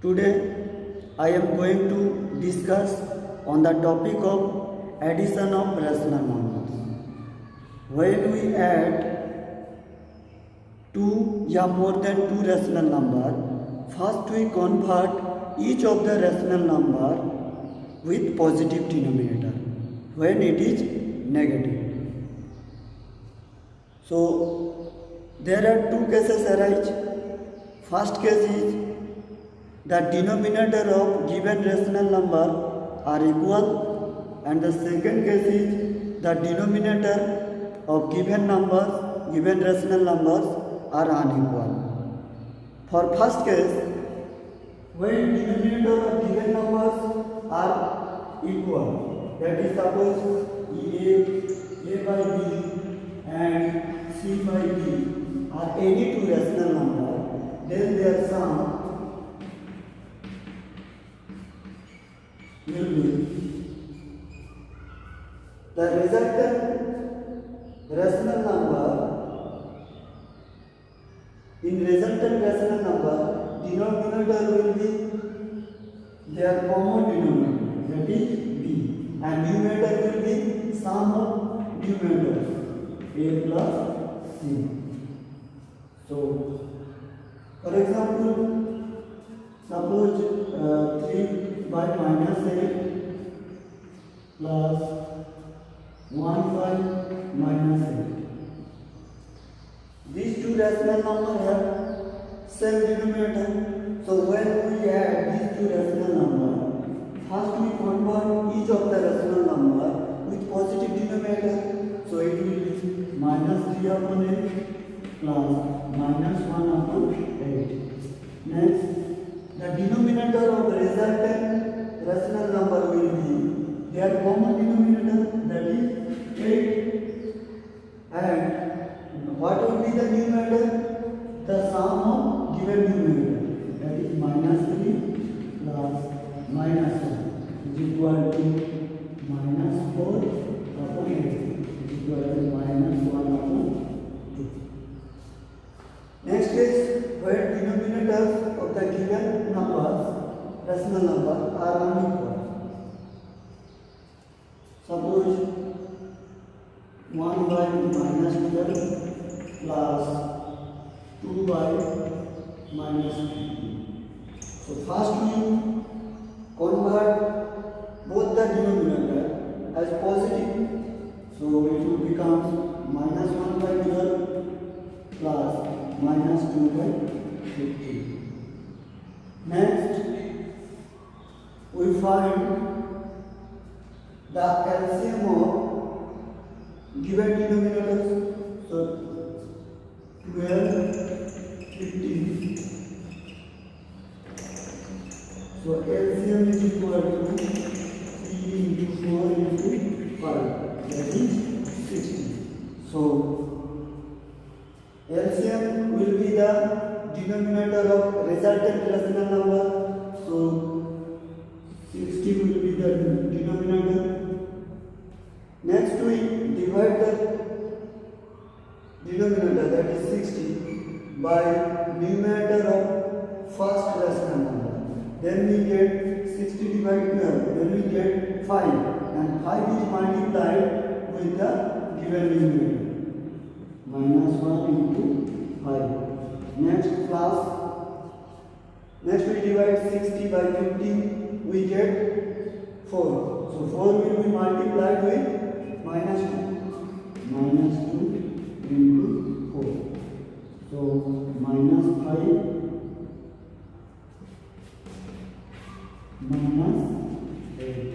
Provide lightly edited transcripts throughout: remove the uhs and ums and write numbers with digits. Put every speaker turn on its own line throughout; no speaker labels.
Today I am going to discuss on the topic of addition of rational numbers. When we add two or more than two rational numbers, first we convert each of the rational number with positive denominator when it is negative. So there are two cases arise. First case is the denominator of given rational number are equal, and the second case is the denominator of given rational numbers are unequal. For first case, when denominator of given numbers are equal, that is suppose a by b and c by d are any two rational number, then their sum will be the resultant rational number. In resultant rational number, denominator will be their common denominator, that is b, and numerator will be sum of numerators a plus c. So, for example, suppose 3 by minus 8 plus 1 by minus 8. These two rational numbers have same denominator. So when we add these two rational numbers, first we convert each of the rational number with positive denominator. So it will be minus 3 upon 8 plus minus 1 upon 8. Next, the denominator of the resultant rational number will be their common denominator, that is 8, and what will be the numerator? The sum of given numerator, that is minus 3 plus minus 1 is equal to minus 4 upon 8 is equal to minus 1 upon 2. Next is where denominators of the given numbers, rational number, are unequal. Suppose 1 by minus 12 plus 2 by minus 15. So first we convert both the denominator as positive. So it will become minus 1 by 12 plus minus 2 by 15. Next, we find the LCM of given denominators. So 12, 15. So LCM is equal to 3 into 4 into 5, that is 60. So LCM will be the denominator of resultant rational number. So 60 will be the denominator. Next we divide the denominator, that is 60, by numerator of first rational number. Then we get 60 divided 12, then we get 5, and 5 is multiplied with the given numerator. Minus 1 into 5. Next plus. Next we divide 60 by 50. We get 4. So 4 will be multiplied with minus 2. Minus 2 into 4. So minus 5 minus 8.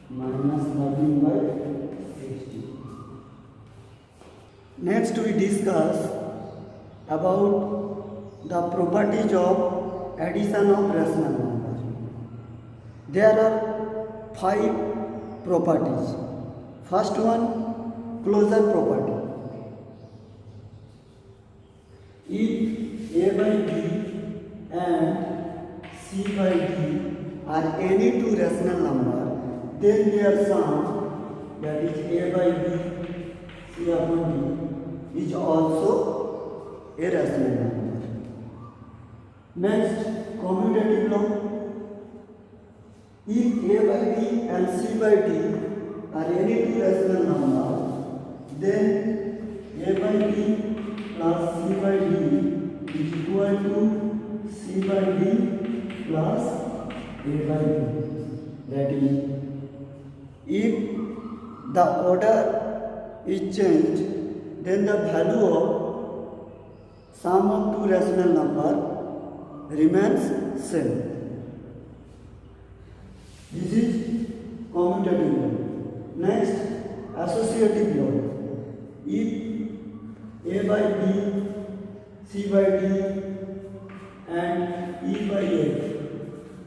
Minus 13 by 60. Next we discuss about the properties of addition of rational numbers. There are 5 properties. First one, closure property. If a by b and c by d are any two rational numbers, then their sum, that is a by b c upon d, is also a rational number. Next, commutative law. If a by b and c by d are any two rational numbers, then a by b plus c by d is equal to c by d plus a by b. That is, if the order is changed, then the value of sum of two rational numbers remains same. This is commutative law. Next, associative law. If a by b, c by d and e by f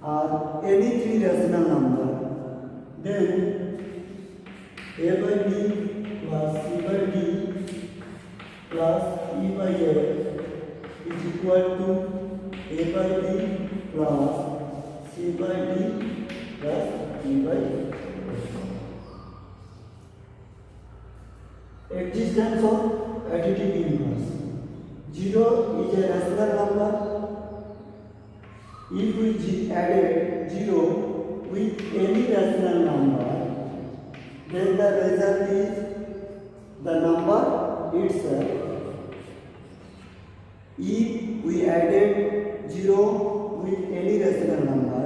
are any three rational numbers, then a by b plus c by d plus e by f is equal to a by b plus c by d plus e by f. Existence of additive inverse. 0 is a rational number. If we added 0 with any rational number, then the result is the number itself. If we added 0 with any rational number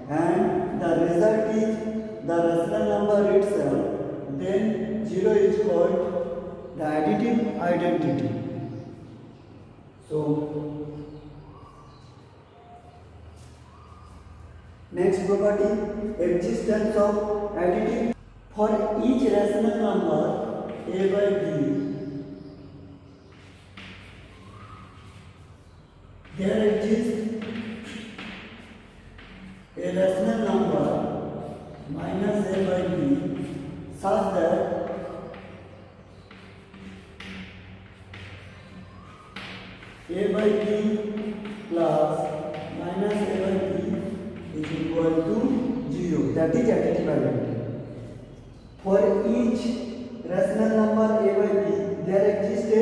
and the result is the rational number itself, then 0 is called the additive identity. So, next property, existence of additive. For each rational number a by b, there exists a rational number minus a by b such that a by b plus minus a by b is equal to 0. That is additive identity. For each rational number a by b, there exists a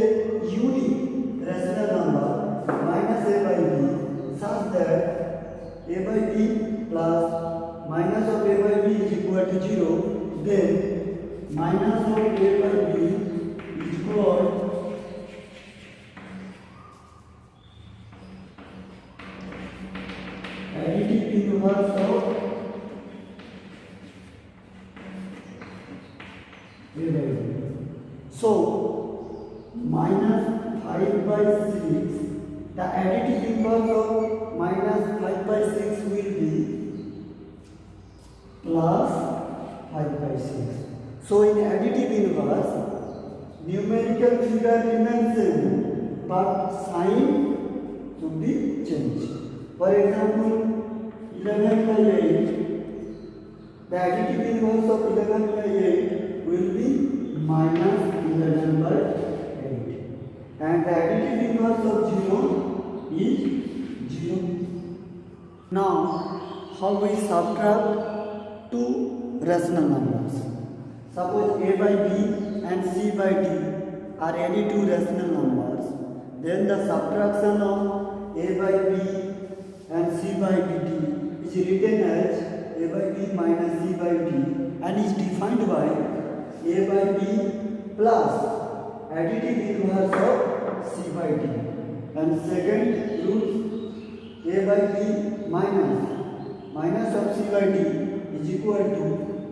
unique rational number minus a by b such that a by b plus minus of a by b is equal to 0. Then minus of a by b is called additive inverse of a by b. So minus 5 by 6, the additive inverse of minus 5 by 6 will be plus 5 by 6. So in additive inverse, numerical figure remains same, but sign should be changed. For example, 11 by 8, the additive inverse of 11 by 8 will be minus 11 by 8. And the additive inverse of 0 is 0. Now, how we subtract two rational numbers? Suppose a by b and c by d are any two rational numbers, then the subtraction of a by b and c by dt is written as a by b minus c by d and is defined by a by b plus additive inverse of c by d. And second rule, a by b minus of c by d is equal to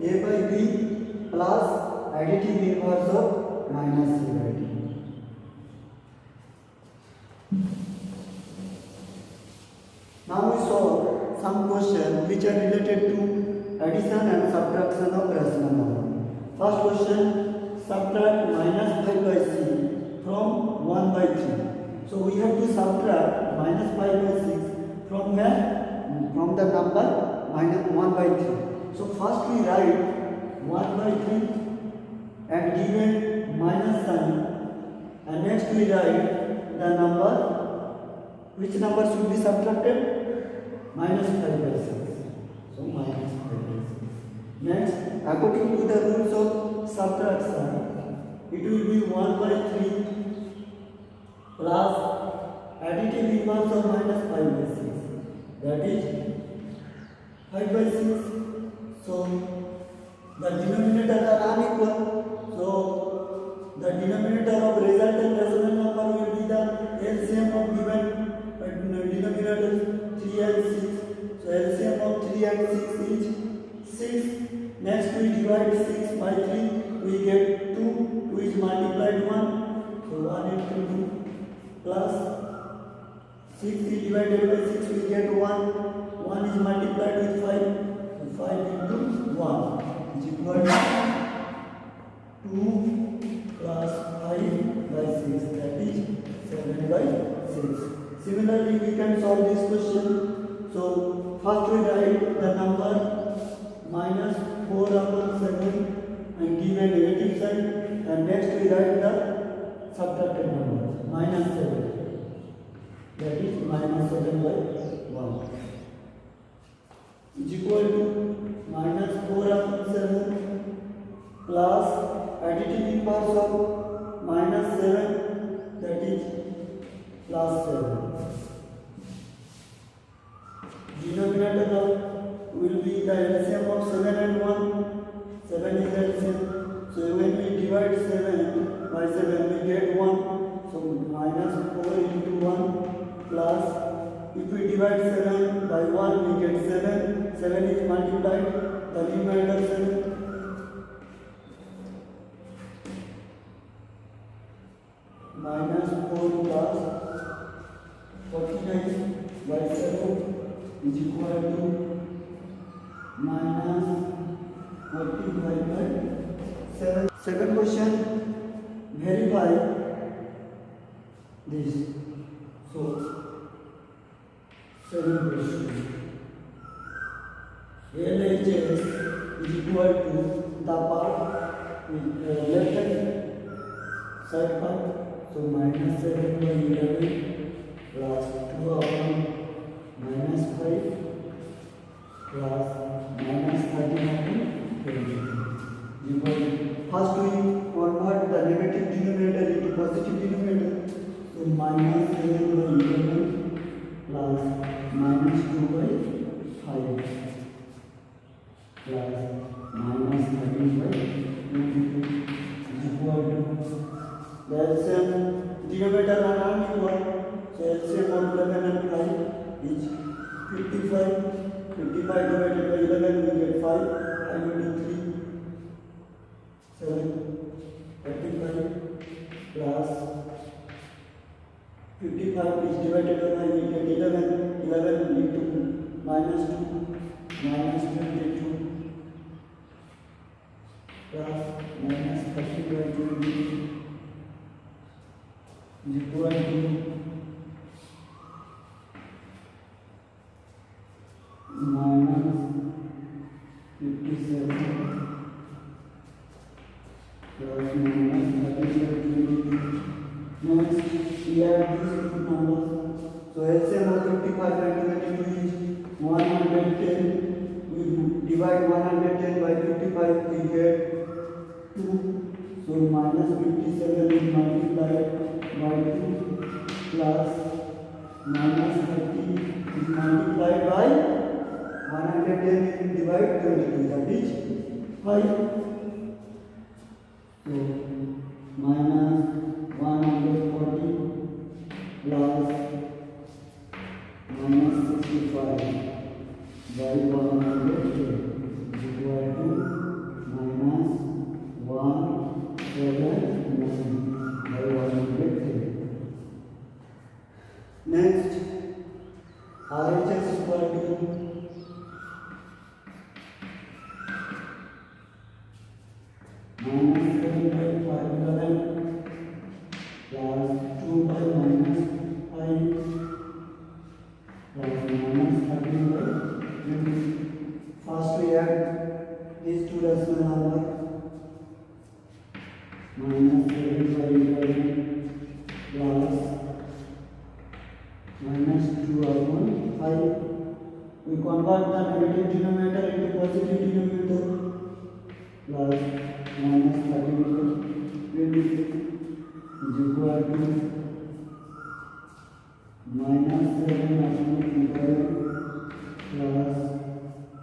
a by b plus additive inverse of minus c by d. Now we solve some questions which are related to addition and subtraction of rational number. First question, subtract minus 5 by 6 from 1 by 3. So we have to subtract minus 5 by 6 from where? From the number minus 1 by 3. So first we write 1 by 3 and given minus sign, and next we write the number. Which number should be subtracted? Minus 5 by 6. So minus 5 by 6. Next, according to the rules of subtraction, it will be 1 by 3 plus additive inverse of minus 5 by 6. That is 5 by 6. So the denominator are unequal. So the denominator of resultant rational number will be the LCM of given denominator 3 and 6. So LCM of 3 and 6 is 6. Next we divide 6 by 3. We get 2. 2 is multiplied 1. So 1 into 2 plus 6 is divided by 6. We get 1. 1 is multiplied with 5. So 5 into 1 is equal to 2 plus 5 by 6. That is 7 by 6. Similarly, we can solve this question. So first we write the number minus 4 upon 7 and give a negative sign, and next we write the subtracted number minus 7. That is minus 7 by 1 is equal to minus 4 upon 7 plus additive inverse of minus 7, that is plus 7. Denominator will be the LCM of 7 and 1. 7 is LCM. So when we divide 7 by 7, we get 1. So minus 4 into 1 plus, if we divide 7 by 1, we get 7. 7 is multiplied, the remainder 7. Minus 4 plus 49 by 7 is equal to minus 45 by 7. Second question, verify this. So, second question, LHS is equal to the part with left hand side part. So minus 7 by 11 plus 2 upon minus 5 plus minus 13 upon 20. First we convert the negative denominator into positive denominator. So minus 7 by 11 plus minus 2 by 5 plus minus 13 by 22 is equal to the LCM denominator are unequal. So LCM of 11 and 5 is 55. 55 divided by 11 we get 5. 5 into 3, 7, 35 plus 55 is divided by 5, we get 11. 11 into minus 2, minus 22 plus minus 30 by 20 is equal to minus 57 plus minus 30 by 20. Next, we add these two numbers. So LCM of 55 and 22 is 110. We divide 110 by 55, we get 2. So minus 57 is multiplied by 2 plus minus 30 is multiplied by 110 is divided 22, that is 5. So minus 140 plus minus 65 by 110 is equal to minus 179 by 110. Next, RHS is equal to minus 7 by 511 plus 2 by minus 5 plus minus 13 by 20. First we add these two rational numbers. Minus 7 by 11 plus minus 2 upon 5. We convert the negative denominator into positive denominator plus minus 13 by 20 is equal to minus 7 upon 12 plus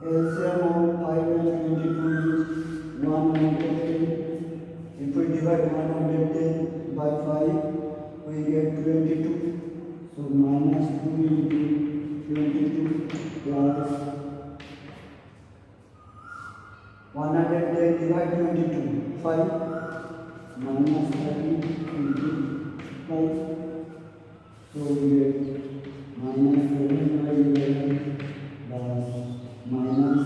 LCM of 5 and 22 is 110. If we divide 110 by 5, we get 22. So minus 2 into 22 plus 110 divide 22, 5 minus 30 into 5. So we get minus 7 by 11 plus minus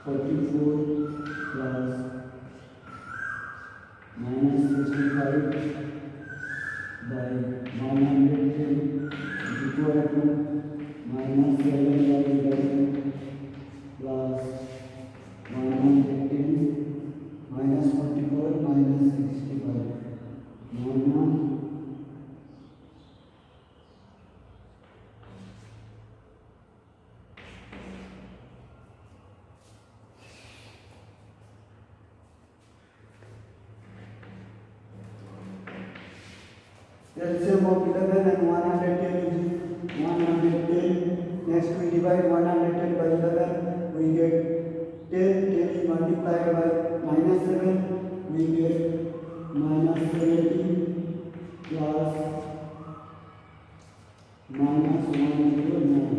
44 plus minus 65 by 110 is equal to minus 7 by 11 plus 110 minus 44 minus 65 minus LCM of 11 and 110 is 110. Next we divide 110 by 11. We get 10. 10 is multiplied by minus 7. We get minus 70 plus minus 109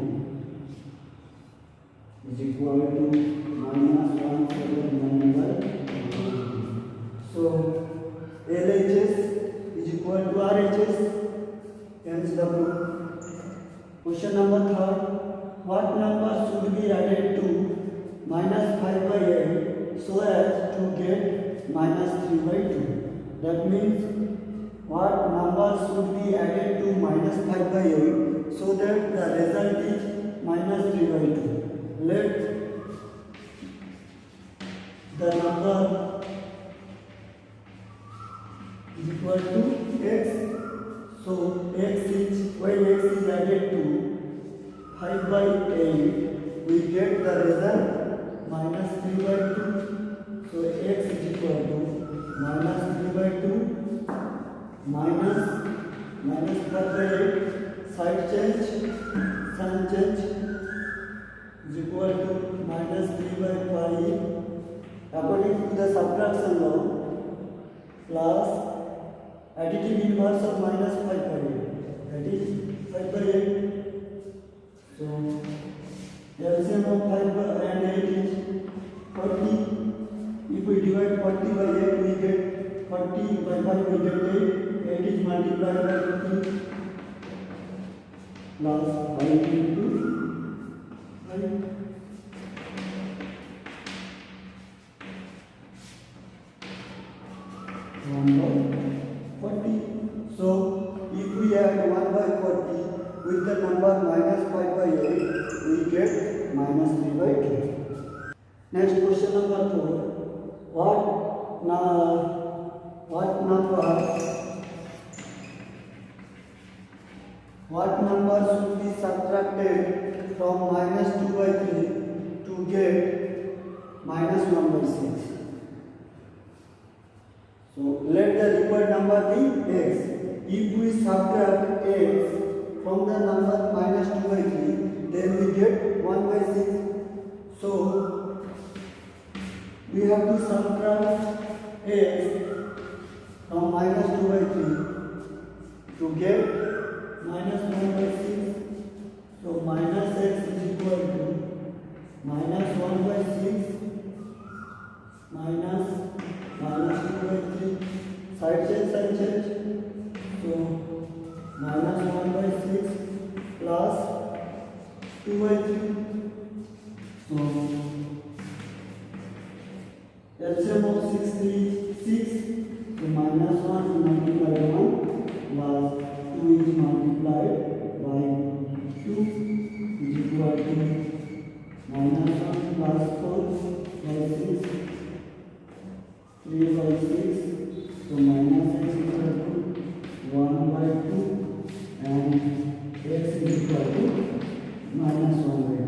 is equal to minus 179 by 1. So LHS is equal to RHS. Hence the proof. Question number 3. What number should be added to minus 5 by 8 so as to get minus 3 by 2? That means what number should be added to minus 5 by 8 so that the result is minus 3 by 2. Let the number is equal to x. So x is, when x is added to 5 by 8, we get the result minus 3 by 2. So x is equal to minus 3 by 2 minus 5 by 8, side change, sign change is equal to minus 3 by 5 according to the subtraction law plus additive inverse of minus 5 by 8, that is 5 by 8. So LCM of 5 and 8 is 40. If we divide 40 by 8, we get 40 by 5, we get 8. 8 is multiplied by 50 plus 5 into 5. 1 by 40. So if we add 1 by 40 with the number minus 5 by 8, we get minus 3 by 2. Next question number 4. What number should be subtracted from minus 2 by 3 to get minus 1 by 6? So let the required number be x. If we subtract x from the number minus 2 by 3, then we get 1 by 6. So we have to subtract x from minus 2 by 3 to get minus 1 by 6. So minus x is equal to minus 1 by 6 minus 2 by 3, side change. So minus 1 by 6 plus 2 by 3. So LCM of 6 is 6. So minus 1 multiplied 1 plus 2 is multiplied by 2 is equal to minus 1 plus 4 by 6. 3 by 6, so minus x is equal to 1 by 2 and x is equal to minus 1 by 2.